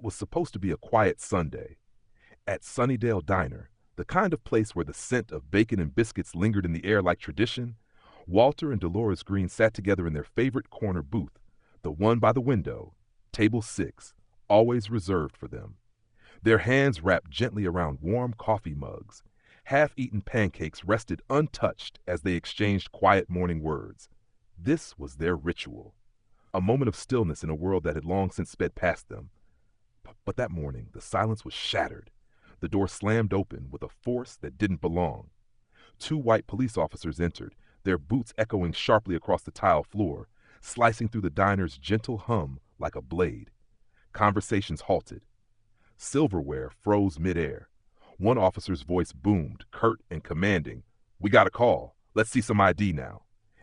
It was supposed to be a quiet Sunday. At Sunnydale Diner, the kind of place where the scent of bacon and biscuits lingered in the air like tradition, Walter and Dolores Green sat together in their favorite corner booth, the one by the window, table 6, always reserved for them. Their hands wrapped gently around warm coffee mugs. Half-eaten pancakes rested untouched as they exchanged quiet morning words. This was their ritual, a moment of stillness in a world that had long since sped past them. But that morning, the silence was shattered. The door slammed open with a force that didn't belong. 2 white police officers entered, their boots echoing sharply across the tile floor, slicing through the diner's gentle hum like a blade. Conversations halted. Silverware froze midair. One officer's voice boomed, curt and commanding. "We got a call. Let's see some ID now."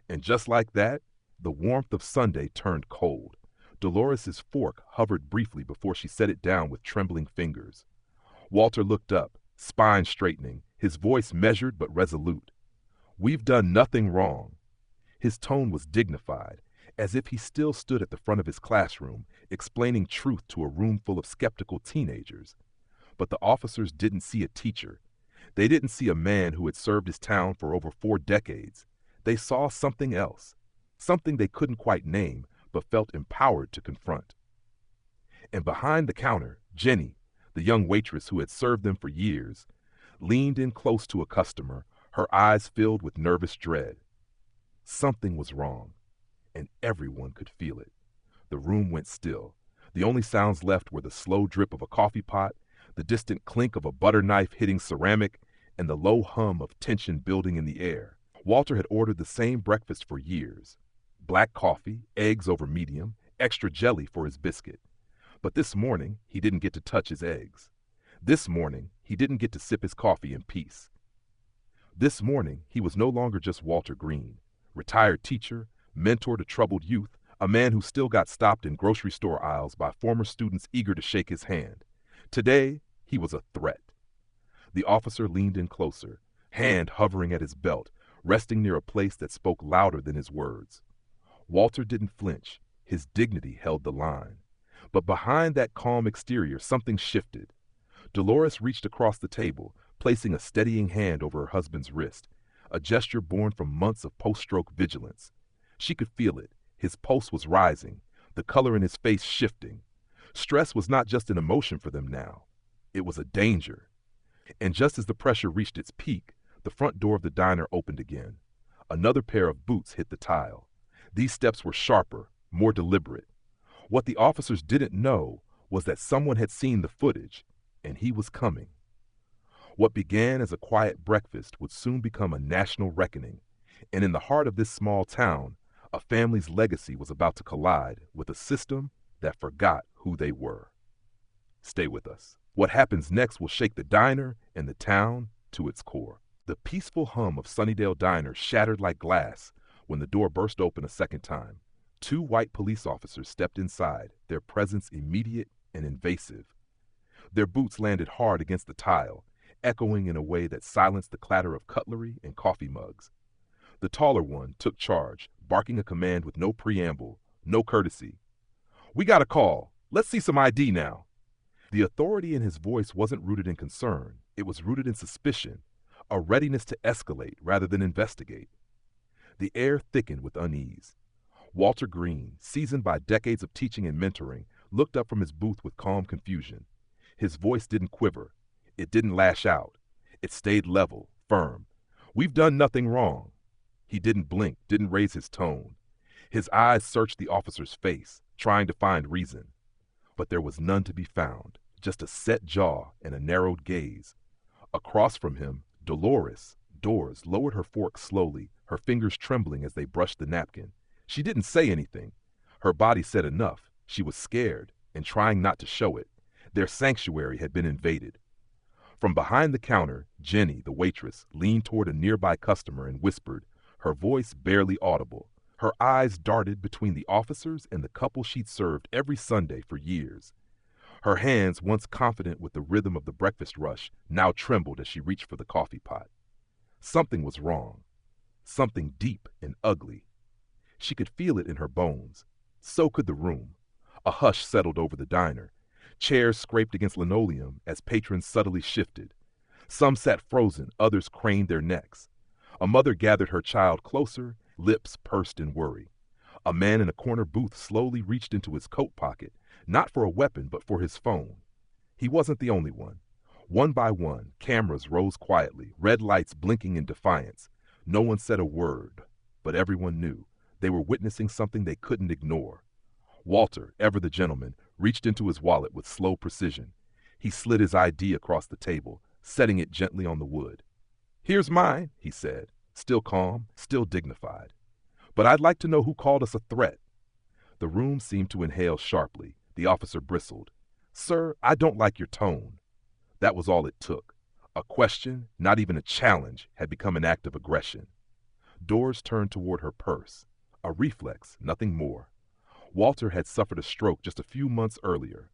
And just like that, the warmth of Sunday turned cold. Dolores's fork hovered briefly before she set it down with trembling fingers. Walter looked up, spine straightening, his voice measured but resolute. "We've done nothing wrong." His tone was dignified, as if he still stood at the front of his classroom, explaining truth to a room full of skeptical teenagers. But the officers didn't see a teacher. They didn't see a man who had served his town for over 4 decades. They saw something else, something they couldn't quite name, but felt empowered to confront. And behind the counter, Jenny, the young waitress who had served them for years, leaned in close to a customer, her eyes filled with nervous dread. Something was wrong, and everyone could feel it. The room went still. The only sounds left were the slow drip of a coffee pot, the distant clink of a butter knife hitting ceramic, and the low hum of tension building in the air. Walter had ordered the same breakfast for years. Black coffee, eggs over medium, extra jelly for his biscuit. But this morning, he didn't get to touch his eggs. This morning, he didn't get to sip his coffee in peace. This morning, he was no longer just Walter Green, retired teacher, mentor to troubled youth, a man who still got stopped in grocery store aisles by former students eager to shake his hand. Today, he was a threat. The officer leaned in closer, hand hovering at his belt, resting near a place that spoke louder than his words. Walter didn't flinch. His dignity held the line. But behind that calm exterior, something shifted. Dolores reached across the table, placing a steadying hand over her husband's wrist, a gesture born from months of post-stroke vigilance. She could feel it. His pulse was rising, the color in his face shifting. Stress was not just an emotion for them now. It was a danger. And just as the pressure reached its peak, the front door of the diner opened again. Another pair of boots hit the tile. These steps were sharper, more deliberate. What the officers didn't know was that someone had seen the footage, and he was coming. What began as a quiet breakfast would soon become a national reckoning, and in the heart of this small town, a family's legacy was about to collide with a system that forgot who they were. Stay with us. What happens next will shake the diner and the town to its core. The peaceful hum of Sunnydale Diner shattered like glass when the door burst open a second time. 2 white police officers stepped inside, their presence immediate and invasive. Their boots landed hard against the tile, echoing in a way that silenced the clatter of cutlery and coffee mugs. The taller one took charge, barking a command with no preamble, no courtesy. "We got a call. Let's see some ID now." The authority in his voice wasn't rooted in concern. It was rooted in suspicion, a readiness to escalate rather than investigate. The air thickened with unease. Walter Green, seasoned by decades of teaching and mentoring, looked up from his booth with calm confusion. His voice didn't quiver. It didn't lash out. It stayed level, firm. "We've done nothing wrong." He didn't blink, didn't raise his tone. His eyes searched the officer's face, trying to find reason. But there was none to be found, just a set jaw and a narrowed gaze. Across from him, Dolores, Doors, lowered her fork slowly, her fingers trembling as they brushed the napkin. She didn't say anything. Her body said enough. She was scared and trying not to show it. Their sanctuary had been invaded. From behind the counter, Jenny, the waitress, leaned toward a nearby customer and whispered, her voice barely audible. Her eyes darted between the officers and the couple she'd served every Sunday for years. Her hands, once confident with the rhythm of the breakfast rush, now trembled as she reached for the coffee pot. Something was wrong. Something deep and ugly. She could feel it in her bones. So could the room. A hush settled over the diner. Chairs scraped against linoleum as patrons subtly shifted. Some sat frozen, others craned their necks. A mother gathered her child closer, lips pursed in worry. A man in a corner booth slowly reached into his coat pocket, not for a weapon but for his phone. He wasn't the only one. One by one, cameras rose quietly, red lights blinking in defiance. No one said a word, but everyone knew. They were witnessing something they couldn't ignore. Walter, ever the gentleman, reached into his wallet with slow precision. He slid his ID across the table, setting it gently on the wood. "Here's mine," he said, still calm, still dignified. "But I'd like to know who called us a threat." The room seemed to inhale sharply. The officer bristled. "Sir, I don't like your tone." That was all it took. A question, not even a challenge, had become an act of aggression. Doors turned toward her purse. A reflex, nothing more. Walter had suffered a stroke just a few months earlier.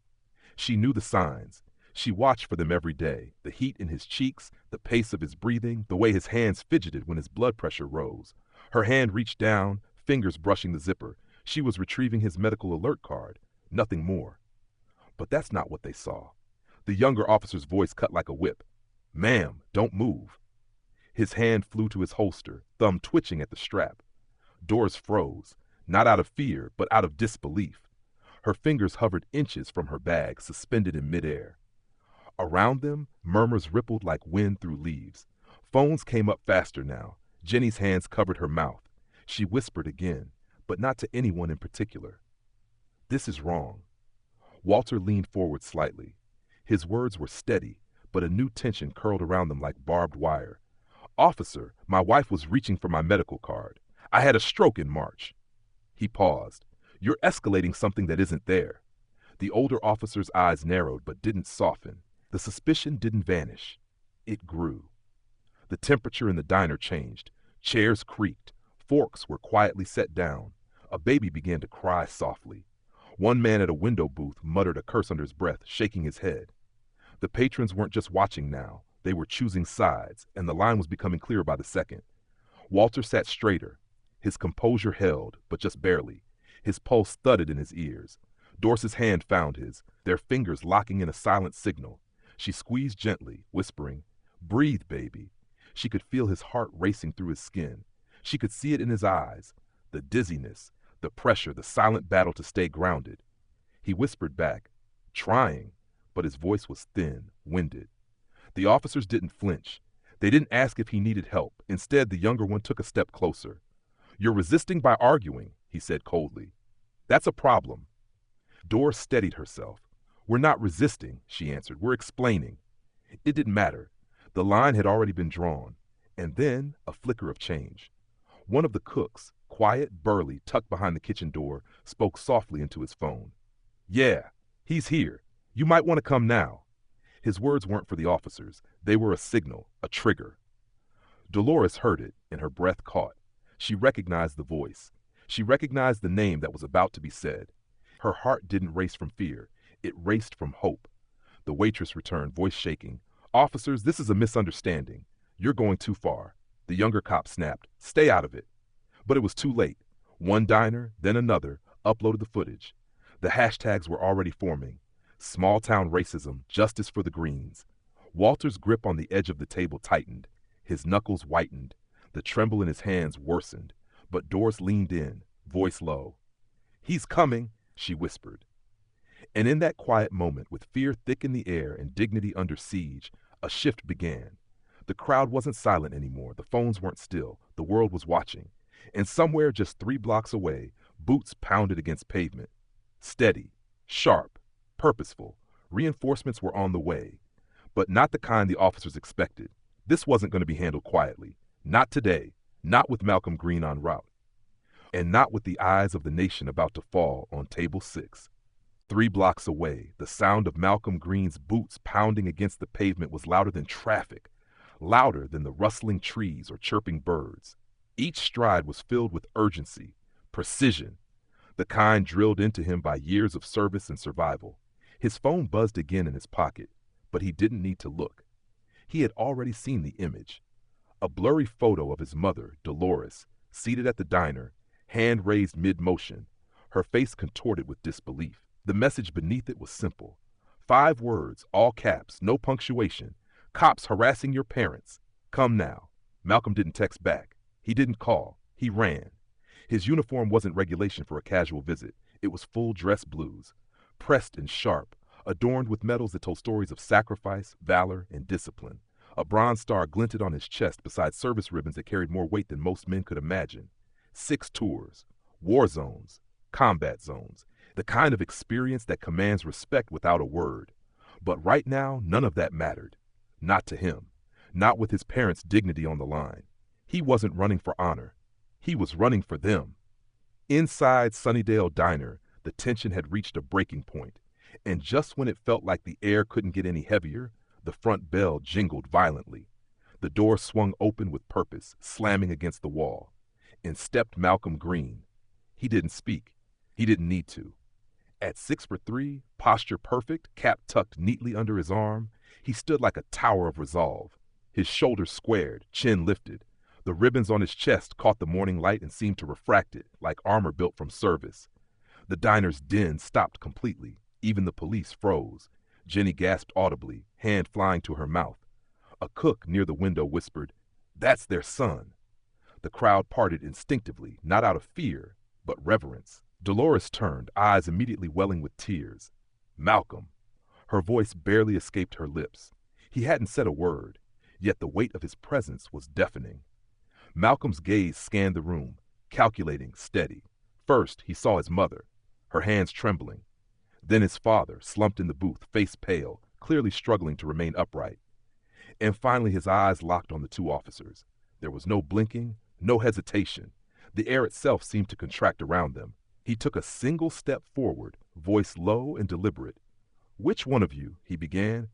She knew the signs. She watched for them every day, the heat in his cheeks, the pace of his breathing, the way his hands fidgeted when his blood pressure rose. Her hand reached down, fingers brushing the zipper. She was retrieving his medical alert card. Nothing more. But that's not what they saw. The younger officer's voice cut like a whip. "Ma'am, don't move." His hand flew to his holster, thumb twitching at the strap. Doors froze, not out of fear, but out of disbelief. Her fingers hovered inches from her bag, suspended in midair. Around them, murmurs rippled like wind through leaves. Phones came up faster now. Jenny's hands covered her mouth. She whispered again, but not to anyone in particular. "This is wrong." Walter leaned forward slightly. His words were steady, but a new tension curled around them like barbed wire. "Officer, my wife was reaching for my medical card. I had a stroke in March." He paused. "You're escalating something that isn't there." The older officer's eyes narrowed but didn't soften. The suspicion didn't vanish. It grew. The temperature in the diner changed. Chairs creaked. Forks were quietly set down. A baby began to cry softly. One man at a window booth muttered a curse under his breath, shaking his head. The patrons weren't just watching now. They were choosing sides, and the line was becoming clearer by the second. Walter sat straighter. His composure held, but just barely. His pulse thudded in his ears. Dorsey's hand found his, their fingers locking in a silent signal. She squeezed gently, whispering, "Breathe, baby." She could feel his heart racing through his skin. She could see it in his eyes, the dizziness, the pressure, the silent battle to stay grounded. He whispered back, trying, but his voice was thin, winded. The officers didn't flinch. They didn't ask if he needed help. Instead, the younger one took a step closer. "You're resisting by arguing," he said coldly. "That's a problem." Doris steadied herself. "We're not resisting," she answered. "We're explaining." It didn't matter. The line had already been drawn. And then a flicker of change. One of the cooks, quiet, burly, tucked behind the kitchen door, spoke softly into his phone. "Yeah, he's here. You might want to come now." His words weren't for the officers. They were a signal, a trigger. Dolores heard it, and her breath caught. She recognized the voice. She recognized the name that was about to be said. Her heart didn't race from fear. It raced from hope. The waitress returned, voice shaking. "Officers, this is a misunderstanding. You're going too far." The younger cop snapped, "Stay out of it." But it was too late. One diner, then another, uploaded the footage. The hashtags were already forming. Small town racism, justice for the Greens. Walter's grip on the edge of the table tightened. His knuckles whitened. The tremble in his hands worsened. But Doris leaned in, voice low. "He's coming," she whispered. And in that quiet moment, with fear thick in the air and dignity under siege, a shift began. The crowd wasn't silent anymore. The phones weren't still. The world was watching. And somewhere just 3 blocks away, boots pounded against pavement. Steady, sharp, purposeful. Reinforcements were on the way. But not the kind the officers expected. This wasn't going to be handled quietly. Not today. Not with Malcolm Green en route. And not with the eyes of the nation about to fall on table 6. 3 blocks away, the sound of Malcolm Green's boots pounding against the pavement was louder than traffic, louder than the rustling trees or chirping birds. Each stride was filled with urgency, precision, the kind drilled into him by years of service and survival. His phone buzzed again in his pocket, but he didn't need to look. He had already seen the image. A blurry photo of his mother, Dolores, seated at the diner, hand raised mid-motion, her face contorted with disbelief. The message beneath it was simple. 5 words, all caps, no punctuation. Cops harassing your parents. Come now. Malcolm didn't text back. He didn't call. He ran. His uniform wasn't regulation for a casual visit. It was full dress blues, pressed and sharp, adorned with medals that told stories of sacrifice, valor, and discipline. A bronze star glinted on his chest beside service ribbons that carried more weight than most men could imagine. 6 tours, war zones, combat zones, the kind of experience that commands respect without a word. But right now, none of that mattered. Not to him. Not with his parents' dignity on the line. He wasn't running for honor. He was running for them. Inside Sunnydale Diner, the tension had reached a breaking point, and just when it felt like the air couldn't get any heavier, the front bell jingled violently. The door swung open with purpose, slamming against the wall. In stepped Malcolm Green. He didn't speak. He didn't need to. At 6'3", posture perfect, cap tucked neatly under his arm, he stood like a tower of resolve. His shoulders squared, chin lifted. The ribbons on his chest caught the morning light and seemed to refract it, like armor built from service. The diner's din stopped completely. Even the police froze. Jenny gasped audibly, hand flying to her mouth. A cook near the window whispered, "That's their son." The crowd parted instinctively, not out of fear, but reverence. Dolores turned, eyes immediately welling with tears. Malcolm. Her voice barely escaped her lips. He hadn't said a word, yet the weight of his presence was deafening. Malcolm's gaze scanned the room, calculating, steady. First, he saw his mother, her hands trembling. Then his father, slumped in the booth, face pale, clearly struggling to remain upright. And finally his eyes locked on the 2 officers. There was no blinking, no hesitation. The air itself seemed to contract around them. He took a single step forward, voice low and deliberate. "Which one of you," he began,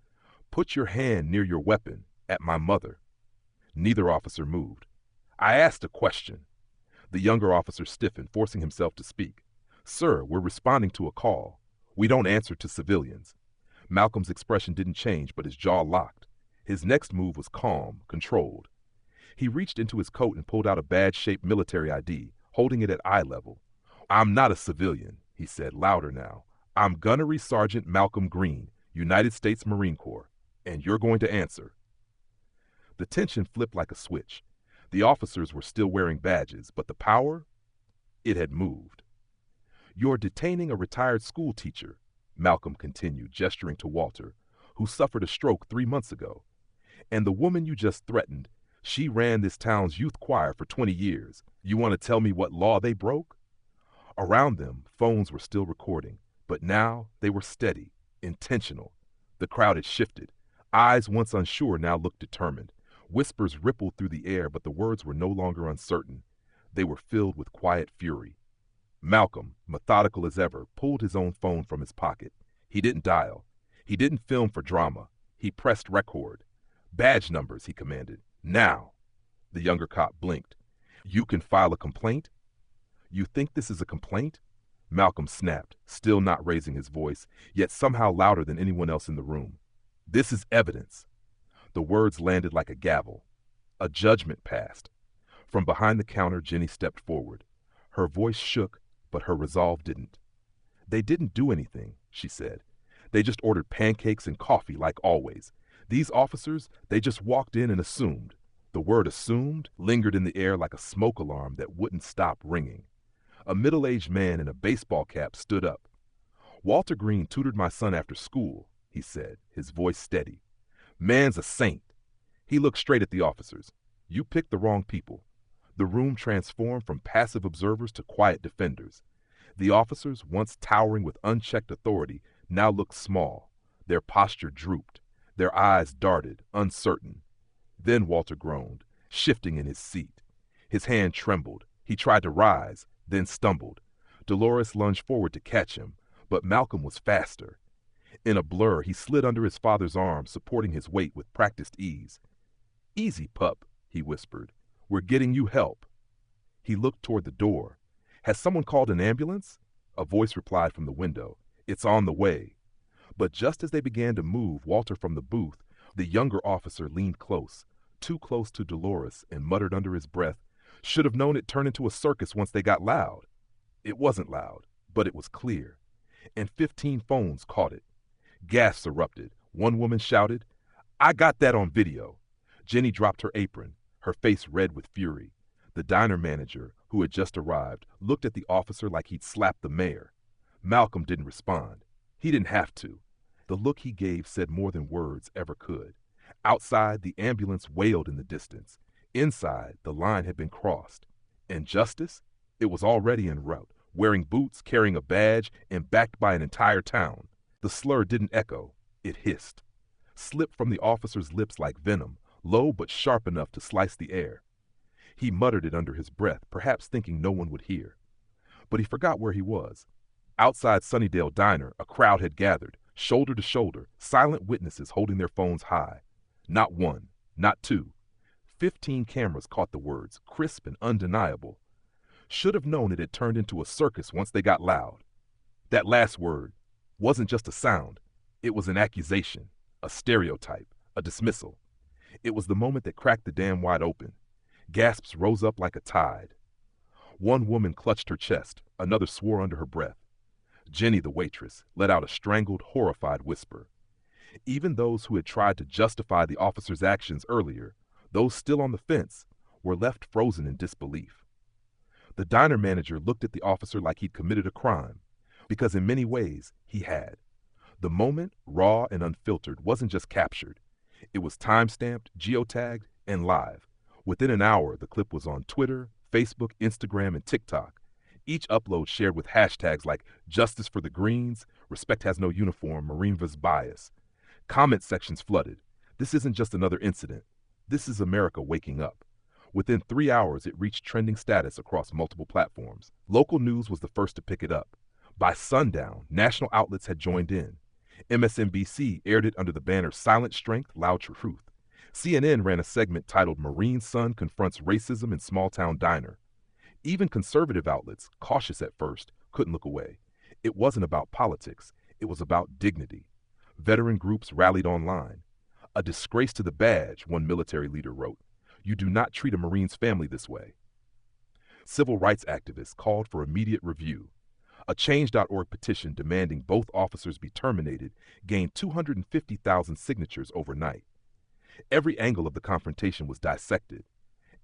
"put your hand near your weapon at my mother?" Neither officer moved. "I asked a question." The younger officer stiffened, forcing himself to speak. "Sir, we're responding to a call. We don't answer to civilians." Malcolm's expression didn't change, but his jaw locked. His next move was calm, controlled. He reached into his coat and pulled out a badge-shaped military ID, holding it at eye level. "I'm not a civilian," he said, louder now. "I'm Gunnery Sergeant Malcolm Green, United States Marine Corps, and you're going to answer." The tension flipped like a switch. The officers were still wearing badges, but the power? It had moved. "You're detaining a retired school teacher," Malcolm continued, gesturing to Walter, "who suffered a stroke 3 months ago. And the woman you just threatened, she ran this town's youth choir for 20 years. You want to tell me what law they broke?" Around them, phones were still recording, but now they were steady, intentional. The crowd had shifted. Eyes once unsure now looked determined. Whispers rippled through the air, but the words were no longer uncertain. They were filled with quiet fury. Malcolm, methodical as ever, pulled his own phone from his pocket. He didn't dial. He didn't film for drama. He pressed record. "Badge numbers," he commanded. "Now." The younger cop blinked. "You can file a complaint?" "You think this is a complaint?" Malcolm snapped, still not raising his voice, yet somehow louder than anyone else in the room. "This is evidence." The words landed like a gavel. A judgment passed. From behind the counter, Jenny stepped forward. Her voice shook, but her resolve didn't. "They didn't do anything," she said. "They just ordered pancakes and coffee like always. These officers, they just walked in and assumed." The word "assumed" lingered in the air like a smoke alarm that wouldn't stop ringing. A middle-aged man in a baseball cap stood up. "Walter Green tutored my son after school," he said, his voice steady. "Man's a saint." He looked straight at the officers. "You picked the wrong people." The room transformed from passive observers to quiet defenders. The officers, once towering with unchecked authority, now looked small. Their posture drooped. Their eyes darted, uncertain. Then Walter groaned, shifting in his seat. His hand trembled. He tried to rise, then stumbled. Dolores lunged forward to catch him, but Malcolm was faster. In a blur, he slid under his father's arm, supporting his weight with practiced ease. "Easy, pup," he whispered. "We're getting you help." He looked toward the door. "Has someone called an ambulance?" A voice replied from the window. "It's on the way." But just as they began to move Walter from the booth, the younger officer leaned close, too close to Dolores, and muttered under his breath, "Should have known it turned into a circus once they got loud." It wasn't loud, but it was clear. And 15 phones caught it. Gasps erupted. One woman shouted, "I got that on video." Jenny dropped her apron, her face red with fury. The diner manager, who had just arrived, looked at the officer like he'd slapped the mayor. Malcolm didn't respond. He didn't have to. The look he gave said more than words ever could. Outside, the ambulance wailed in the distance. Inside, the line had been crossed. And justice? It was already en route, wearing boots, carrying a badge, and backed by an entire town. The slur didn't echo. It hissed. Slipped from the officer's lips like venom, low but sharp enough to slice the air. He muttered it under his breath, perhaps thinking no one would hear. But he forgot where he was. Outside Sunnydale Diner, a crowd had gathered, shoulder to shoulder, silent witnesses holding their phones high. Not one, not two. 15 cameras caught the words, crisp and undeniable. Should have known it had turned into a circus once they got loud. That last word wasn't just a sound. It was an accusation, a stereotype, a dismissal. It was the moment that cracked the dam wide open. Gasps rose up like a tide. One woman clutched her chest, another swore under her breath. Jenny, the waitress, let out a strangled, horrified whisper. Even those who had tried to justify the officer's actions earlier, those still on the fence, were left frozen in disbelief. The diner manager looked at the officer like he'd committed a crime, because in many ways he had. The moment, raw and unfiltered, wasn't just captured. It was time-stamped, geotagged, and live. Within an hour, the clip was on Twitter, Facebook, Instagram, and TikTok. Each upload shared with hashtags like Justice for the Greens, Respect Has No Uniform, Marine vs. Bias. Comment sections flooded. This isn't just another incident. This is America waking up. Within 3 hours, it reached trending status across multiple platforms. Local news was the first to pick it up. By sundown, national outlets had joined in. MSNBC aired it under the banner Silent Strength, Loud Truth. CNN ran a segment titled Marine Son Confronts Racism in Small-Town Diner. Even conservative outlets, cautious at first, couldn't look away. It wasn't about politics. It was about dignity. Veteran groups rallied online. "A disgrace to the badge," one military leader wrote. "You do not treat a Marine's family this way." Civil rights activists called for immediate review. A Change.org petition demanding both officers be terminated gained 250,000 signatures overnight. Every angle of the confrontation was dissected.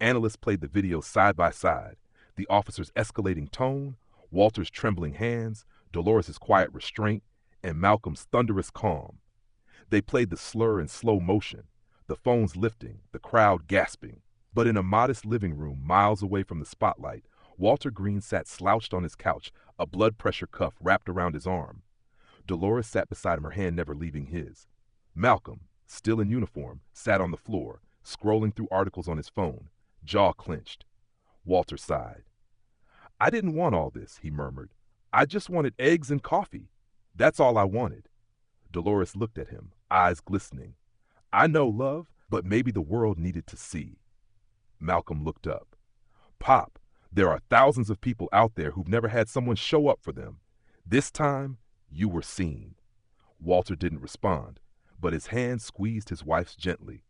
Analysts played the video side by side. The officer's escalating tone, Walter's trembling hands, Dolores' quiet restraint, and Malcolm's thunderous calm. They played the slur in slow motion, the phones lifting, the crowd gasping. But in a modest living room miles away from the spotlight, Walter Green sat slouched on his couch, a blood pressure cuff wrapped around his arm. Dolores sat beside him, her hand never leaving his. Malcolm, still in uniform, sat on the floor, scrolling through articles on his phone, jaw clenched. Walter sighed. "I didn't want all this," he murmured. "I just wanted eggs and coffee. That's all I wanted." Dolores looked at him, eyes glistening. "I know, love, but maybe the world needed to see." Malcolm looked up. "Pop, there are thousands of people out there who've never had someone show up for them. This time, you were seen." Walter didn't respond, but his hand squeezed his wife's gently.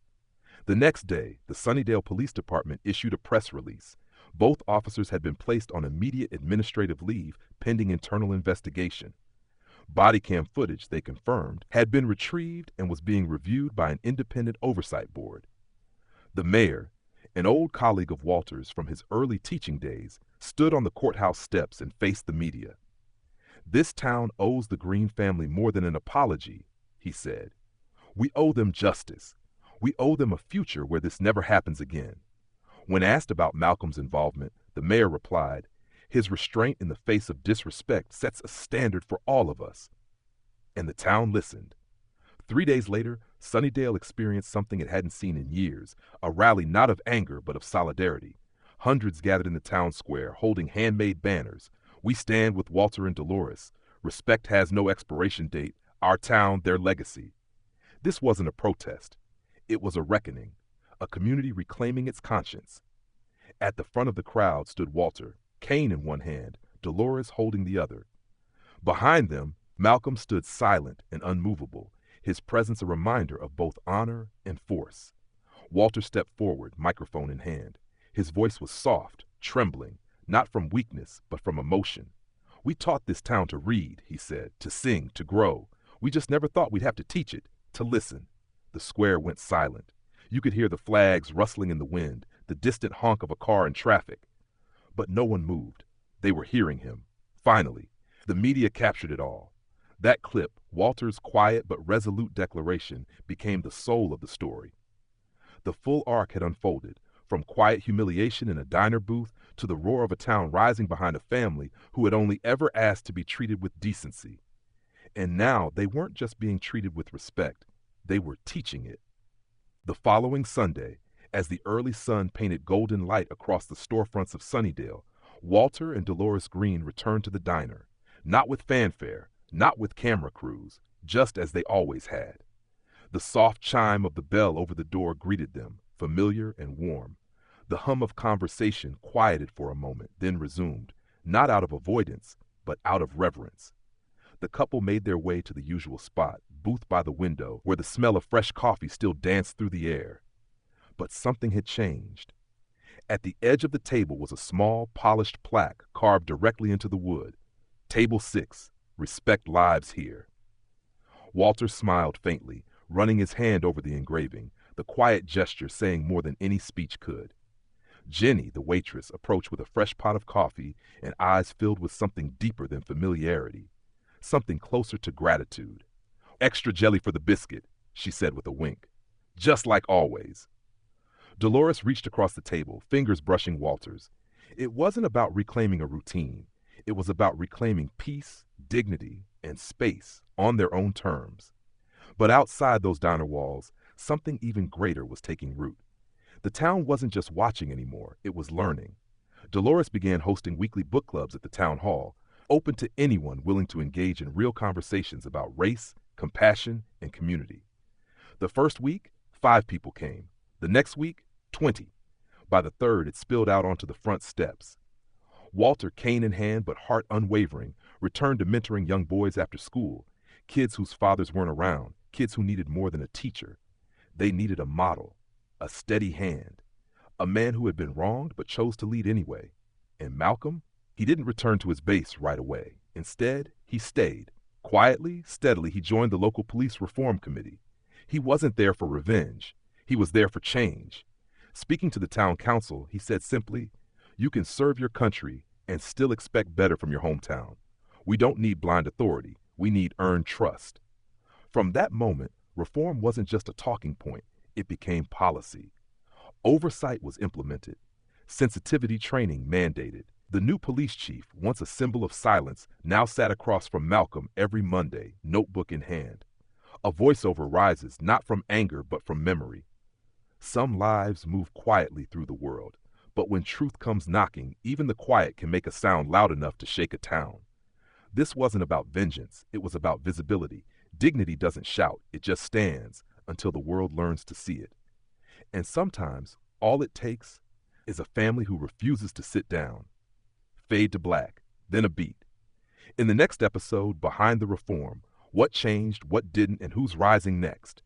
The next day, the Sunnydale Police Department issued a press release. Both officers had been placed on immediate administrative leave pending internal investigation. Body cam footage, they confirmed, had been retrieved and was being reviewed by an independent oversight board. The mayor, an old colleague of Walter's from his early teaching days, stood on the courthouse steps and faced the media. "This town owes the Green family more than an apology," he said. "We owe them justice. We owe them a future where this never happens again." When asked about Malcolm's involvement, the mayor replied, "His restraint in the face of disrespect sets a standard for all of us." And the town listened. 3 days later, Sunnydale experienced something it hadn't seen in years, a rally not of anger but of solidarity. Hundreds gathered in the town square, holding handmade banners. "We stand with Walter and Dolores. Respect has no expiration date. Our town, their legacy." This wasn't a protest. It was a reckoning, a community reclaiming its conscience. At the front of the crowd stood Walter, cane in one hand, Dolores holding the other. Behind them, Malcolm stood silent and unmovable, his presence a reminder of both honor and force. Walter stepped forward, microphone in hand. His voice was soft, trembling, not from weakness, but from emotion. "We taught this town to read," he said, "to sing, to grow. We just never thought we'd have to teach it, to listen. The square went silent. You could hear the flags rustling in the wind, the distant honk of a car in traffic. But no one moved. They were hearing him. Finally, the media captured it all. That clip, Walter's quiet but resolute declaration, became the soul of the story. The full arc had unfolded, from quiet humiliation in a diner booth to the roar of a town rising behind a family who had only ever asked to be treated with decency. And now they weren't just being treated with respect, they were teaching it. The following Sunday, as the early sun painted golden light across the storefronts of Sunnydale, Walter and Dolores Green returned to the diner, not with fanfare, not with camera crews, just as they always had. The soft chime of the bell over the door greeted them, familiar and warm. The hum of conversation quieted for a moment, then resumed, not out of avoidance, but out of reverence. The couple made their way to the usual spot, booth by the window, where the smell of fresh coffee still danced through the air. But something had changed. At the edge of the table was a small, polished plaque carved directly into the wood. Table 6, respect lives here. Walter smiled faintly, running his hand over the engraving, the quiet gesture saying more than any speech could. Jenny, the waitress, approached with a fresh pot of coffee and eyes filled with something deeper than familiarity, something closer to gratitude. "Extra jelly for the biscuit," she said with a wink. "Just like always." Dolores reached across the table, fingers brushing Walter's. It wasn't about reclaiming a routine. It was about reclaiming peace, dignity, and space on their own terms. But outside those diner walls, something even greater was taking root. The town wasn't just watching anymore, it was learning. Dolores began hosting weekly book clubs at the town hall, open to anyone willing to engage in real conversations about race, compassion, and community. The first week, 5 people came. The next week, 20. By the third, it spilled out onto the front steps. Walter, cane in hand but heart unwavering, returned to mentoring young boys after school, kids whose fathers weren't around, kids who needed more than a teacher. They needed a model, a steady hand, a man who had been wronged but chose to lead anyway. And Malcolm? He didn't return to his base right away. Instead, he stayed. Quietly, steadily, he joined the local police reform committee. He wasn't there for revenge. He was there for change. Speaking to the town council, he said simply, "You can serve your country and still expect better from your hometown. We don't need blind authority. We need earned trust." From that moment, reform wasn't just a talking point. It became policy. Oversight was implemented. Sensitivity training mandated. The new police chief, once a symbol of silence, now sat across from Malcolm every Monday, notebook in hand. A voiceover rises not from anger but from memory. Some lives move quietly through the world, but when truth comes knocking, even the quiet can make a sound loud enough to shake a town. This wasn't about vengeance, it was about visibility. Dignity doesn't shout, it just stands until the world learns to see it. And sometimes, all it takes is a family who refuses to sit down. Fade to black, then a beat. In the next episode, Behind the Reform, what changed, what didn't, and who's rising next?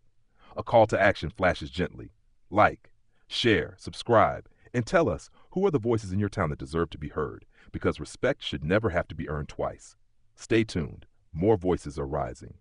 A call to action flashes gently. Like, share, subscribe, and tell us who are the voices in your town that deserve to be heard, because respect should never have to be earned twice. Stay tuned. More voices are rising.